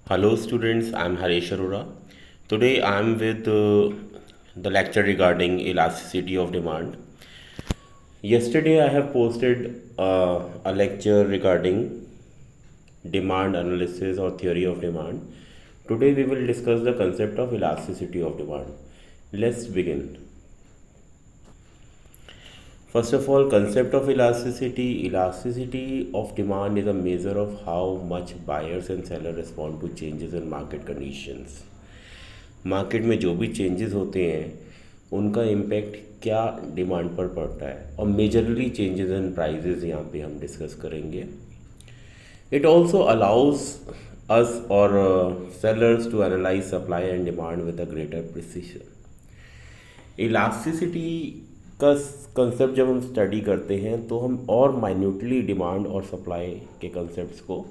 Hello students, I am Harish Arora. Today I am with the lecture regarding elasticity of demand. Yesterday I have posted a lecture regarding demand analysis or theory of demand. Today we will discuss the concept of elasticity of demand. Let's begin. First of all, concept of elasticity. Elasticity of demand is a measure of how much buyers and sellers respond to changes in market conditions. Market में जो भी changes होते हैं उनका impact क्या demand पर पड़ता है और मेजरली चेंजेस इन प्राइजेस यहाँ पे हम डिस्कस करेंगे. इट ऑल्सो अलाउज अस और sellers to analyse supply and demand with a greater precision. Elasticity का कंसेप्ट जब हम स्टडी करते हैं तो हम और माइन्यूटली डिमांड और सप्लाई के कंसेप्ट्स को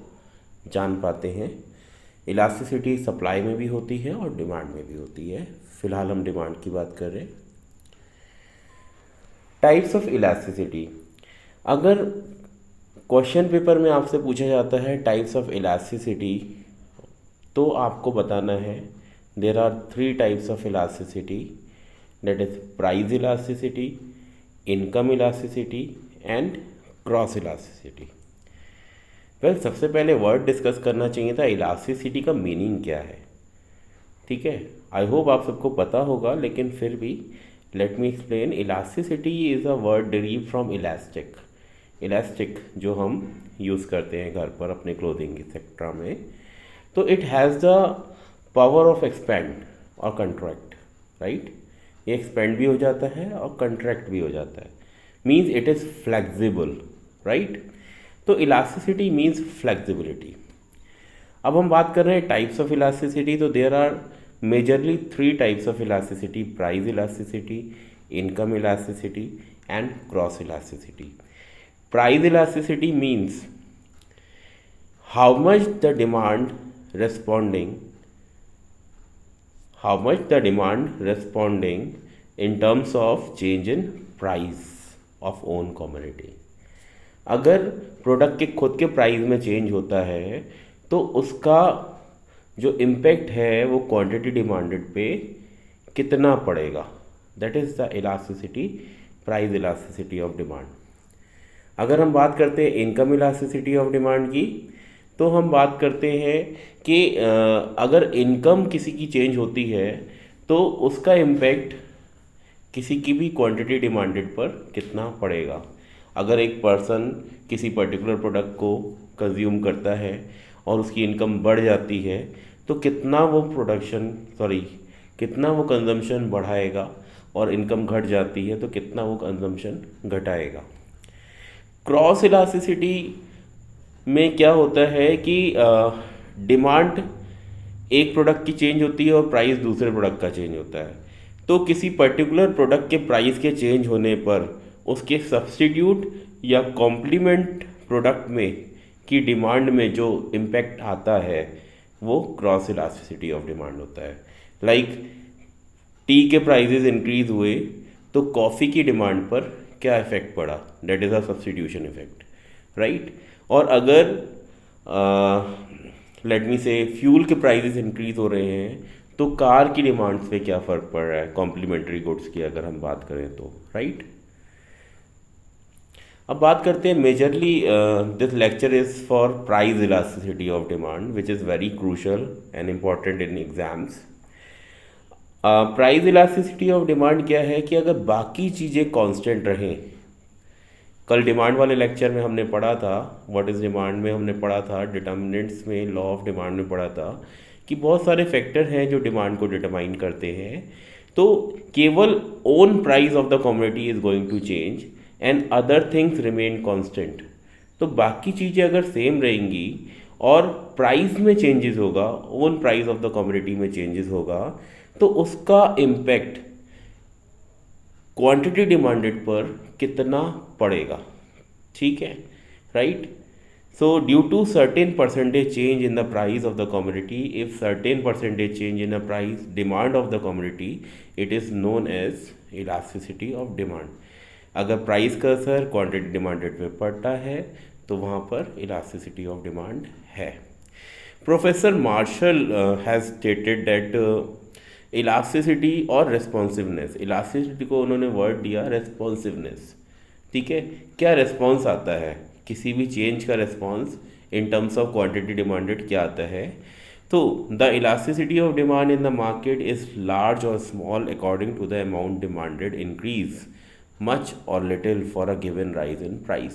जान पाते हैं. इलास्टिसिटी सप्लाई में भी होती है और डिमांड में भी होती है. फिलहाल हम डिमांड की बात कर रहे हैं. Types of elasticity. अगर क्वेश्चन पेपर में आपसे पूछा जाता है टाइप्स ऑफ इलास्टिसिटी तो आपको बताना है there are 3 types of elasticity, that is price elasticity, income elasticity and cross elasticity. Well, सबसे पहले वर्ड डिस्कस करना चाहिए था इलास्टिसिटी का मीनिंग क्या है. ठीक है, आई होप आप सबको पता होगा, लेकिन फिर भी let me explain. Elasticity is a word derive from elastic. Elastic जो हम यूज़ करते हैं घर पर अपने क्लोथिंग सेक्टर में, तो it has the power of expand और कंट्रैक्ट. राइट, ये एक्सपेंड भी हो जाता है और कंट्रैक्ट भी हो जाता है. Means it is flexible. Right, तो इलास्टिसिटी मीन्स फ्लेक्सिबिलिटी. अब हम बात कर रहे हैं टाइप्स ऑफ इलास्टिसिटी. तो there are majorly 3 types of elasticity: price elasticity, income elasticity and cross elasticity. Price elasticity means how much the demand responding in terms of change in price of own commodity. अगर product के खुद के price में change होता है तो उसका जो इम्पैक्ट है वो क्वांटिटी डिमांडेड पे कितना पड़ेगा, that is the elasticity, price elasticity of demand. अगर हम बात करते हैं इनकम इलास्टिसिटी ऑफ डिमांड की, तो हम बात करते हैं कि अगर इनकम किसी की चेंज होती है तो उसका इम्पैक्ट किसी की भी क्वांटिटी डिमांडेड पर कितना पड़ेगा. अगर एक पर्सन किसी पर्टिकुलर प्रोडक्ट को कंज्यूम करता है और उसकी इनकम बढ़ जाती है तो कितना वो कंजम्पशन बढ़ाएगा, और इनकम घट जाती है तो कितना वो कंजम्पशन घटाएगा. क्रॉस इलास्टिसिटी में क्या होता है कि डिमांड एक प्रोडक्ट की चेंज होती है और प्राइस दूसरे प्रोडक्ट का चेंज होता है. तो किसी पर्टिकुलर प्रोडक्ट के प्राइस के चेंज होने पर उसके सब्स्टिट्यूट या कॉम्प्लीमेंट प्रोडक्ट में की डिमांड में जो इम्पैक्ट आता है वो क्रॉस इलास्टिसिटी ऑफ डिमांड होता है. लाइक टी के प्राइजेज इंक्रीज हुए तो कॉफ़ी की डिमांड पर क्या इफेक्ट पड़ा, that is a substitution effect. Right, और अगर लेट मी से फ्यूल के प्राइजेस इंक्रीज हो रहे हैं तो कार की डिमांड्स पे क्या फ़र्क पड़ रहा है, कॉम्प्लीमेंट्री गुड्स की अगर हम बात करें तो. राइट, अब बात करते हैं majorly this lecture is for price elasticity of demand which is very crucial and important in exams. Price elasticity of demand क्या है कि अगर बाकी चीज़ें कांस्टेंट रहें. कल डिमांड वाले लेक्चर में हमने पढ़ा था, व्हाट इज़ डिमांड में हमने पढ़ा था, डिटर्मिनेंट्स में लॉ ऑफ डिमांड में पढ़ा था कि बहुत सारे फैक्टर हैं जो डिमांड को डिटरमाइन करते हैं. तो केवल own price of the commodity is going to change and other things remain constant. तो बाकी चीज़ें अगर सेम रहेंगी और प्राइस में चेंजेस होगा, own price of the commodity में चेंजेस होगा, तो उसका इम्पैक्ट क्वांटिटी डिमांडेड पर कितना पड़ेगा. ठीक है, right. So due to certain percentage change in the price of the commodity, if certain percentage change in the price demand of the commodity, it is known as elasticity of demand. अगर price का असर quantity demanded पे पड़ता है तो वहाँ पर elasticity of demand है. Professor Marshall has stated that elasticity और रेस्पॉन्सिवनेस, इलास्टिसिटी को उन्होंने वर्ड दिया रेस्पॉन्सिवनेस, ठीक है। क्या रेस्पॉन्स आता है, किसी भी चेंज का response in terms of quantity demanded क्या आता है। तो the elasticity of demand in the market is large और small according to the amount demanded increase much और little for a given rise in price,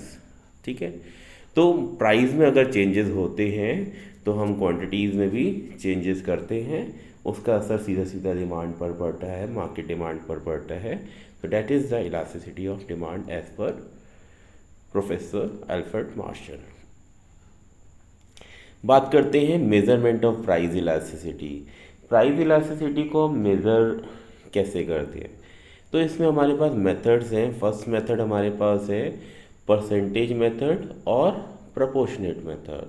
ठीक है। तो प्राइस में अगर चेंजेस होते हैं तो हम क्वांटिटीज़ में भी चेंजेस करते हैं, उसका असर सीधा सीधा डिमांड पर पड़ता है, मार्केट डिमांड पर पड़ता है। तो that is the elasticity of demand as per professor Alfred Marshall. बात करते हैं measurement of price elasticity. Price elasticity को मेज़र कैसे करते हैं, तो इसमें हमारे पास मेथड्स हैं। फर्स्ट मेथड हमारे पास है परसेंटेज मेथड और proportionate method,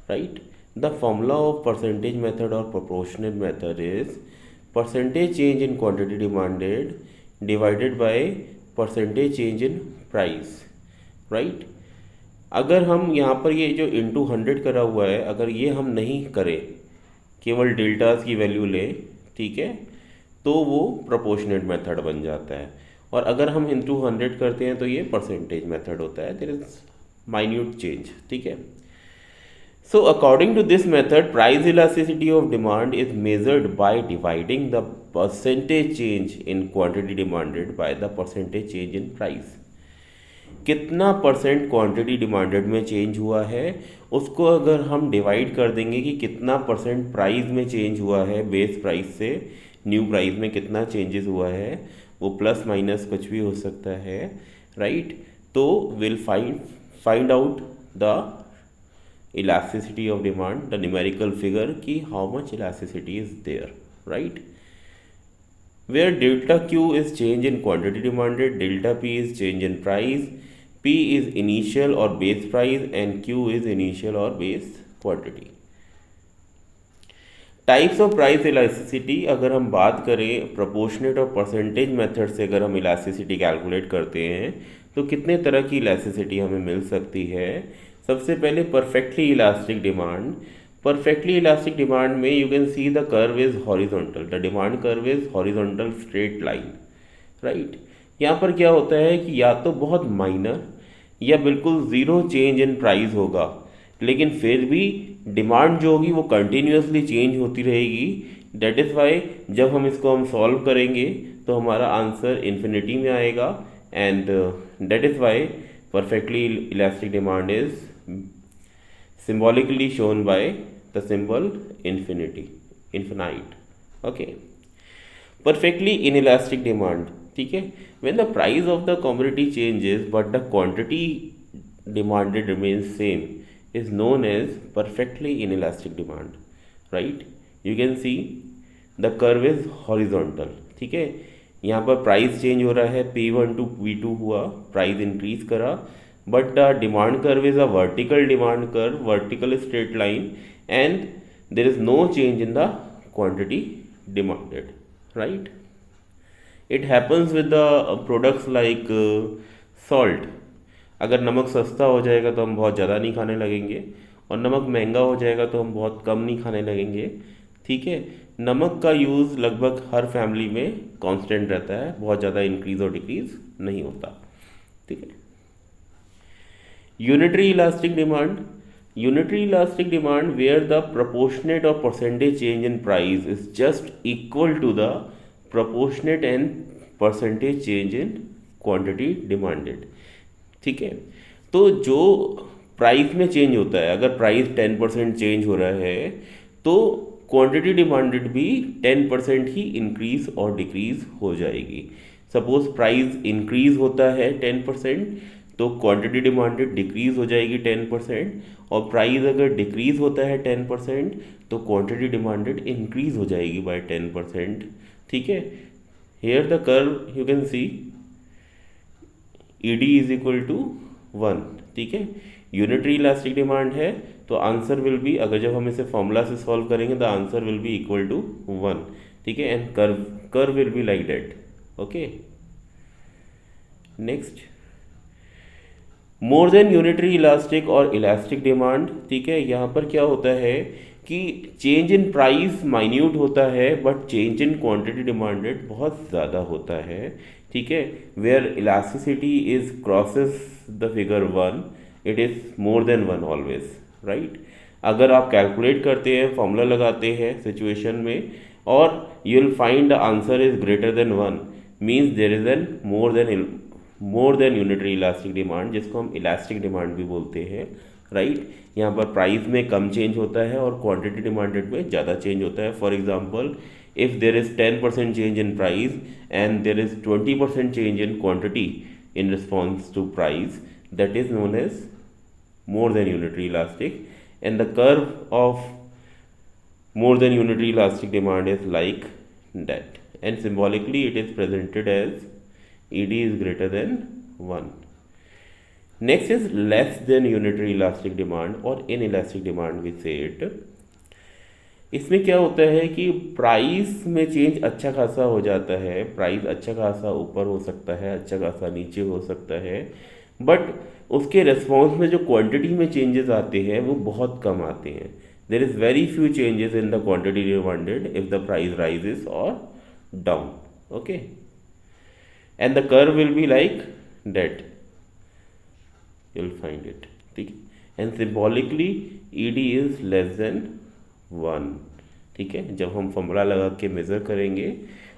right. The formula of percentage method और proportionate method is percentage change in quantity demanded divided by percentage change in price, right. अगर हम यहाँ पर ये जो इंटू 100 करा हुआ है, अगर ये हम नहीं करें, केवल डेल्टास की वैल्यू लें, ठीक है, तो वो प्रोपोर्शनेट मेथड बन जाता है। और अगर हम इंटू 100 करते हैं तो ये परसेंटेज मेथड होता है, देयर इज माइन्यूट चेंज, ठीक है। So according to this method price elasticity of demand is measured by dividing the percentage change in quantity demanded by the percentage change in price. कितना percent quantity demanded में change हुआ है, उसको अगर हम divide कर देंगे कि कितना परसेंट प्राइस में चेंज हुआ है, बेस प्राइस से न्यू प्राइस में कितना चेंजेस हुआ है, वो प्लस माइनस कुछ भी हो सकता है, राइट। तो will find out the elasticity of demand, the numerical figure कि how much elasticity is there, right. Where delta Q is change in quantity demanded, delta P is change in price, P is initial or base price and Q is initial or base quantity. Types of price elasticity, अगर हम बात करें proportionate और percentage method से अगर हम elasticity calculate करते हैं तो कितने तरह की इलास्टिसिटी हमें मिल सकती है। सबसे पहले perfectly elastic demand. Perfectly elastic demand में you can see the curve is horizontal, the demand curve is horizontal straight line, right. यहाँ पर क्या होता है कि या तो बहुत माइनर या बिल्कुल ज़ीरो चेंज इन प्राइस होगा, लेकिन फिर भी डिमांड जो होगी वो कंटिन्यूसली चेंज होती रहेगी। दैट इज़ वाई जब हम इसको हम सॉल्व करेंगे तो हमारा आंसर इन्फिनिटी में आएगा, and that is why perfectly elastic demand is symbolically shown by the symbol infinite, okay. Perfectly inelastic demand, ठीक है, when the price of the commodity changes but the quantity demanded remains same is known as perfectly inelastic demand, right. You can see the curve is horizontal, ठीक है। यहाँ पर price change हो रहा है, P1 to P2 हुआ, price increase करा, but the demand curve is a vertical demand curve, vertical straight line, and there is no change in the quantity demanded, right. It happens with the products like salt. अगर नमक सस्ता हो जाएगा तो हम बहुत ज़्यादा नहीं खाने लगेंगे, और नमक महंगा हो जाएगा तो हम बहुत कम नहीं खाने लगेंगे, ठीक है। नमक का यूज़ लगभग हर फैमिली में कांस्टेंट रहता है, बहुत ज़्यादा इंक्रीज और डिक्रीज नहीं होता, ठीक है। Unitary elastic demand. Unitary elastic demand where the proportionate or percentage change in price is just equal to the proportionate and percentage change in quantity demanded, ठीक है। तो जो प्राइस में चेंज होता है, अगर प्राइस 10% चेंज हो रहा है तो क्वांटिटी डिमांडेड भी 10% ही इंक्रीज और डिक्रीज हो जाएगी। सपोज प्राइस इंक्रीज होता है 10% तो क्वांटिटी डिमांडेड डिक्रीज हो जाएगी 10%, और प्राइस अगर डिक्रीज होता है 10% तो क्वांटिटी डिमांडेड इंक्रीज हो जाएगी बाय 10%, ठीक है। Here the curve you can see ED is equal to 1, ठीक है। यूनिटरी इलास्टिक डिमांड है तो आंसर विल बी, अगर जब हम इसे फॉर्मूला से सॉल्व करेंगे तो answer will be equal to 1, ठीक है, and curve will be like that, okay. Next, more than unitary elastic और इलास्टिक डिमांड, ठीक है। यहाँ पर क्या होता है कि चेंज इन प्राइस माइन्यूट होता है but change in quantity demanded बहुत ज़्यादा होता है, ठीक है। Where elasticity is crosses the figure 1, it is more than 1 always, right. अगर आप कैलकुलेट करते हैं, फॉर्मूला लगाते हैं सिचुएशन में, और you will find the answer is greater than 1, means there is an more than unitary elastic demand, जिसको हम इलास्टिक डिमांड भी बोलते हैं, राइट। यहाँ पर प्राइस में कम चेंज होता है और क्वांटिटी डिमांडेड में ज़्यादा चेंज होता है। For example, if there is 10% change in price and there is 20% change in quantity in response to price, that is known as more than unitary elastic, and the curve of more than unitary elastic demand is like that, and symbolically it is presented as ED is greater than 1. Next is less than unitary elastic demand or inelastic demand, we say it. इसमें क्या होता है कि price में change अच्छा खासा हो जाता है, प्राइस अच्छा खासा ऊपर हो सकता है, अच्छा खासा नीचे हो सकता है, बट उसके रिस्पॉन्स में जो क्वांटिटी में चेंजेस आते हैं वो बहुत कम आते हैं। There is very few changes in the quantity demanded if the price rises और down, okay, and the curve will be like that, you will find it, ठीक है। And symbolically ED is less than 1, ठीक है। जब हम formula लगा के measure करेंगे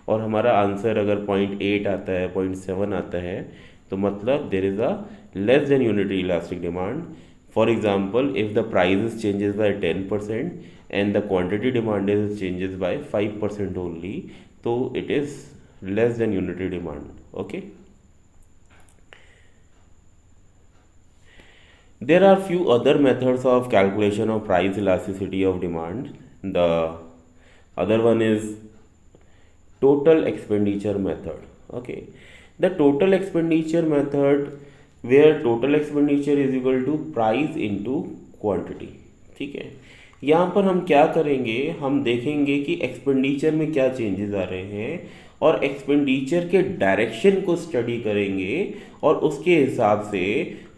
और हमारा आंसर अगर 0.8 आता है, 0.7 आता है, तो मतलब there is a less than unitary elastic demand. For example, if the price changes by 10% and the quantity demand is changes by 5% only, तो it is less than unitary demand, okay. There are few other methods of calculation of price elasticity of demand. The other one is total expenditure method. Okay, the total expenditure method, where total expenditure is equal to price into quantity, ठीक है। यहाँ पर हम क्या करेंगे, हम देखेंगे कि एक्सपेंडिचर में क्या चेंजेस आ रहे हैं और एक्सपेंडिचर के डायरेक्शन को स्टडी करेंगे, और उसके हिसाब से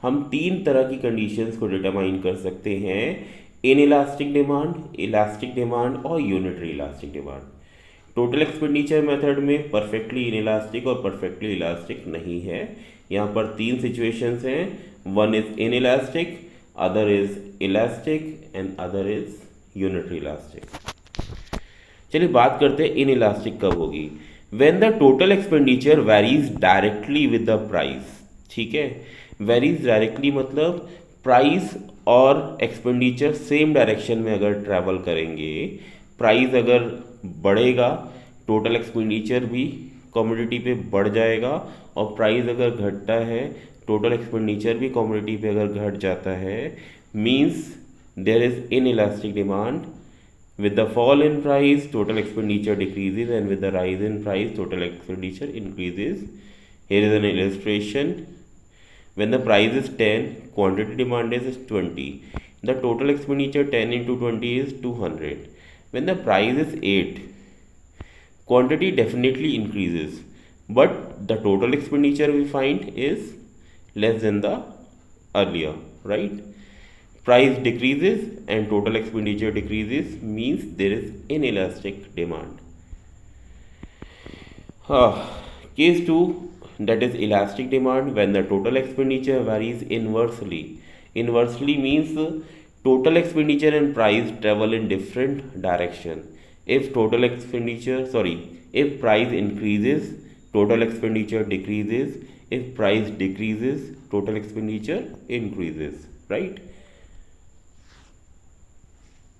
हम 3 तरह की कंडीशंस को डिटरमाइन कर सकते हैं: इनइलास्टिक डिमांड, इलास्टिक डिमांड और unitary elastic demand. Total expenditure method में परफेक्टली इनइलास्टिक और परफेक्टली इलास्टिक नहीं है। यहाँ पर 3 सिचुएशंस हैं, one is inelastic, other is elastic and other is unitary elastic. चलिए बात करते हैं इनइलास्टिक कब होगी। When the total expenditure varies directly with the price, ठीक है। वेरीज डायरेक्टली मतलब प्राइस और एक्सपेंडिचर सेम डायरेक्शन में अगर ट्रैवल करेंगे, प्राइस अगर बढ़ेगा टोटल एक्सपेंडिचर भी कमोडिटी पे बढ़ जाएगा, और प्राइस अगर घटता है टोटल एक्सपेंडिचर भी कमोडिटी पे अगर घट जाता है, means there is inelastic demand. With the fall in price, total expenditure decreases, and with the rise in price, total expenditure increases. Here is an illustration. When the price is 10, quantity demand is 20. The total expenditure 10 into 20 is 200. When the price is 8, quantity definitely increases, but the total expenditure we find is less than the earlier, right? Price decreases and total expenditure decreases, means there is inelastic demand. Case 2, that is elastic demand, when the total expenditure varies inversely. Inversely means total expenditure and price travel in different direction. If price increases, total expenditure decreases. If price decreases, total expenditure increases, right?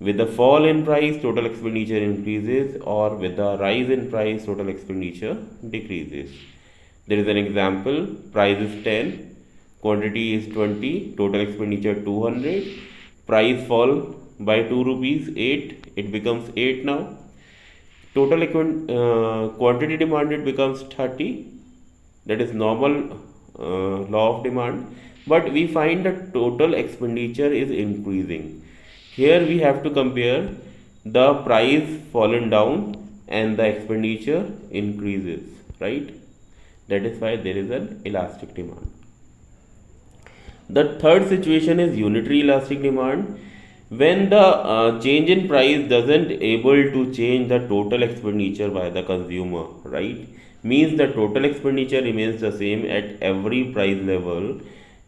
With the fall in price, total expenditure increases, or with the rise in price, total expenditure decreases. There is an example: price is 10, quantity is 20, total expenditure 200. Price fall by 2 rupees, 8, it becomes 8 now. Total quantity demanded becomes 30. That is normal law of demand. But we find that total expenditure is increasing. Here we have to compare the price fallen down and the expenditure increases, right? That is why there is an elastic demand. The third situation is unitary elastic demand, when the change in price doesn't able to change the total expenditure by the consumer, right? Means the total expenditure remains the same at every price level,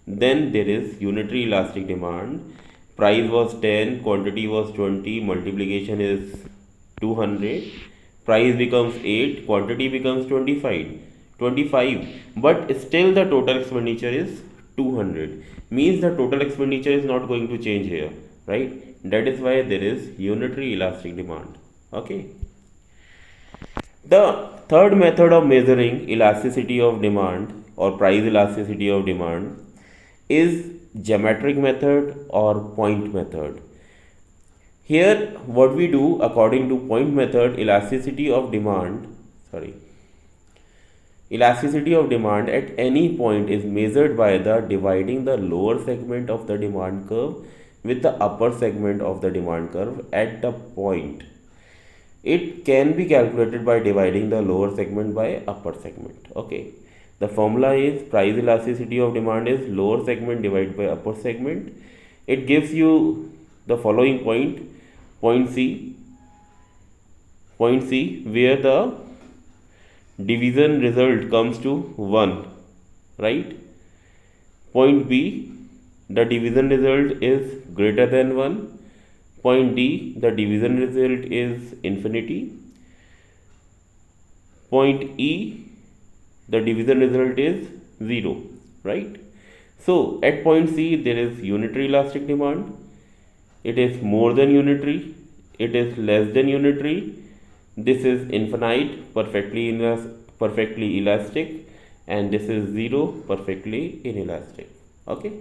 then there is unitary elastic demand. Price was 10, quantity was 20, multiplication is 200, price becomes 8, quantity becomes 25, but still the total expenditure is 200. Means the total expenditure is not going to change here, right? That is why there is unitary elastic demand. Okay. The third method of measuring elasticity of demand or price elasticity of demand is geometric method or point method. Here what we do according to point method, elasticity of demand at any point is measured by the dividing the lower segment of the demand curve with the upper segment of the demand curve at the point. It can be calculated by dividing the lower segment by upper segment. Okay, the formula is price elasticity of demand is lower segment divided by upper segment. It gives you the following point C, where the division result comes to 1, right? Point B, the division result is greater than 1. Point D, the division result is infinity. Point E, the division result is 0, right? So at point C there is unitary elastic demand. It is more than unitary, it is less than unitary, this is infinite, perfectly elastic, and this is 0, perfectly inelastic. Okay.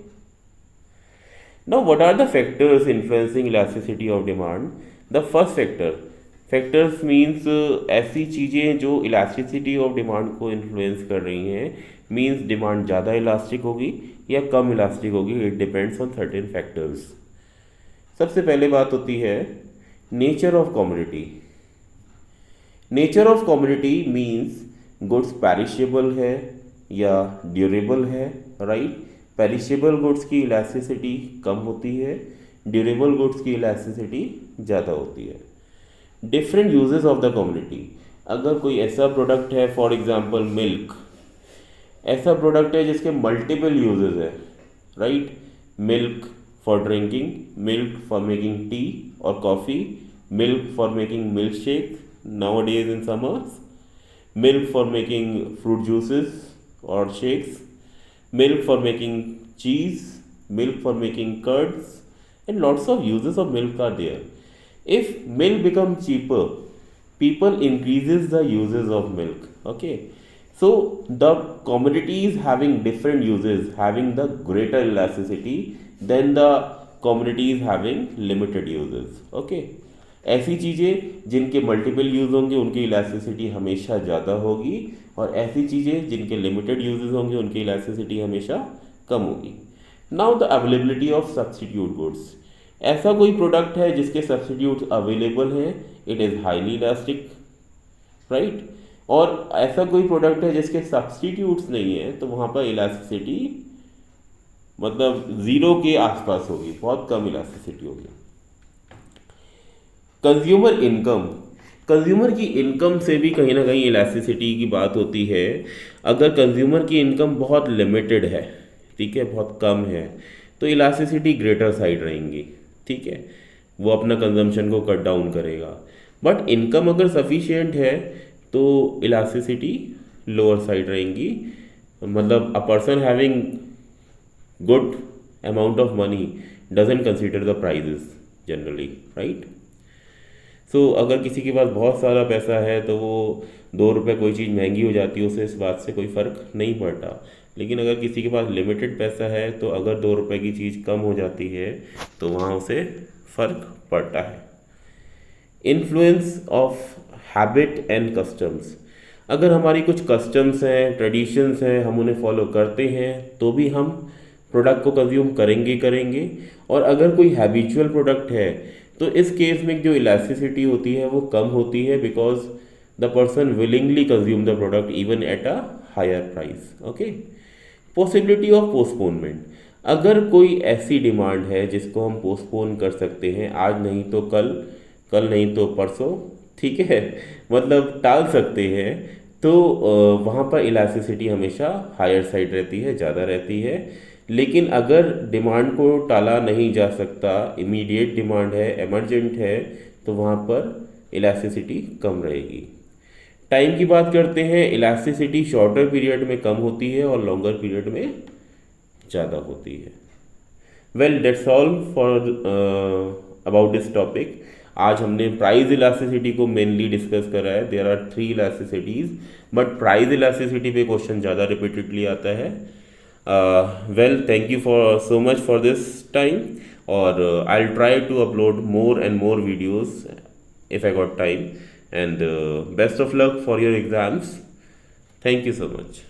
Now what are the factors influencing elasticity of demand? The first factors means ऐसी चीज़ें जो elasticity of demand को influence कर रही हैं, means demand ज़्यादा elastic होगी या कम elastic होगी, it depends on certain factors. सबसे पहले बात होती है nature of commodity. Nature of commodity means goods perishable है या durable है, right? पेरिशेबल गुड्स की इलास्टिसिटी कम होती है, ड्यूरेबल गुड्स की इलास्टिसिटी ज़्यादा होती है. Different uses of the commodity. अगर कोई ऐसा प्रोडक्ट है, फॉर एग्जांपल मिल्क, ऐसा प्रोडक्ट है जिसके मल्टीपल यूजेस है, right? Milk for drinking, milk for making tea और coffee, milk for making milk shake nowadays in summers, milk for making fruit juices और shakes, milk for making cheese, milk for making curds, and lots of uses of milk are there. If milk becomes cheaper, people increases the uses of milk. Okay, so the commodities having different uses, having the greater elasticity than the commodities having limited uses. Okay, ऐसी चीज़ें जिनके multiple use होंगे उनकी elasticity हमेशा ज़्यादा होगी, और ऐसी चीज़ें जिनके लिमिटेड यूजेस होंगे उनकी इलास्टिसिटी हमेशा कम होगी. Now the availability of substitute goods. ऐसा कोई प्रोडक्ट है जिसके सब्सटीट्यूट अवेलेबल हैं, it is highly elastic, right? और ऐसा कोई प्रोडक्ट है जिसके सब्सटीट्यूट्स नहीं है, तो वहाँ पर इलास्टिसिटी मतलब ज़ीरो के आसपास होगी, बहुत कम इलास्टिसिटी होगी. Consumer income. कंज्यूमर की इनकम से भी कहीं ना कहीं इलास्टिसिटी की बात होती है. अगर कंज्यूमर की इनकम बहुत लिमिटेड है, ठीक है, बहुत कम है, तो इलास्टिसिटी ग्रेटर साइड रहेंगी, ठीक है, वो अपना कंजम्पशन को कट डाउन करेगा. बट इनकम अगर सफिशिएंट है तो इलास्टिसिटी लोअर साइड रहेंगी. मतलब a person having good amount of money doesn't consider the prices generally, right? So अगर किसी के पास बहुत सारा पैसा है तो वो 2 रुपये कोई चीज़ महंगी हो जाती है, उसे इस बात से कोई फ़र्क नहीं पड़ता. लेकिन अगर किसी के पास लिमिटेड पैसा है तो अगर 2 रुपये की चीज़ कम हो जाती है तो वहाँ उसे फ़र्क पड़ता है. Influence of habit and customs. अगर हमारी कुछ कस्टम्स हैं, ट्रेडिशंस हैं, हम उन्हें फॉलो करते हैं तो भी हम प्रोडक्ट को कंज्यूम करेंगे. और अगर कोई हैबिचुअल प्रोडक्ट है तो इस केस में जो इलास्टिसिटी होती है वो कम होती है, because the person willingly consume the product even at a higher price. Okay. Possibility of postponement. अगर कोई ऐसी डिमांड है जिसको हम पोस्टपोन कर सकते हैं, आज नहीं तो कल, कल नहीं तो परसों, ठीक है, मतलब टाल सकते हैं, तो वहाँ पर इलास्टिसिटी हमेशा हायर साइड रहती है, ज़्यादा रहती है। लेकिन अगर डिमांड को टाला नहीं जा सकता, इमीडिएट डिमांड है, इमरजेंट है, तो वहाँ पर इलास्टिसिटी कम रहेगी। टाइम की बात करते हैं, इलास्टिसिटी शॉर्टर पीरियड में कम होती है और लॉन्गर पीरियड में ज़्यादा होती है। Well that's all for about this topic. आज हमने प्राइस इलास्टिसिटी को मेनली डिस्कस करा है। There are 3 elasticities, but price elasticity पे क्वेश्चन ज़्यादा रिपीटेडली आता है। Well thank you for so much for this time, और I will try to upload more and more videos if I got time, and best of luck for your exams. Thank you so much.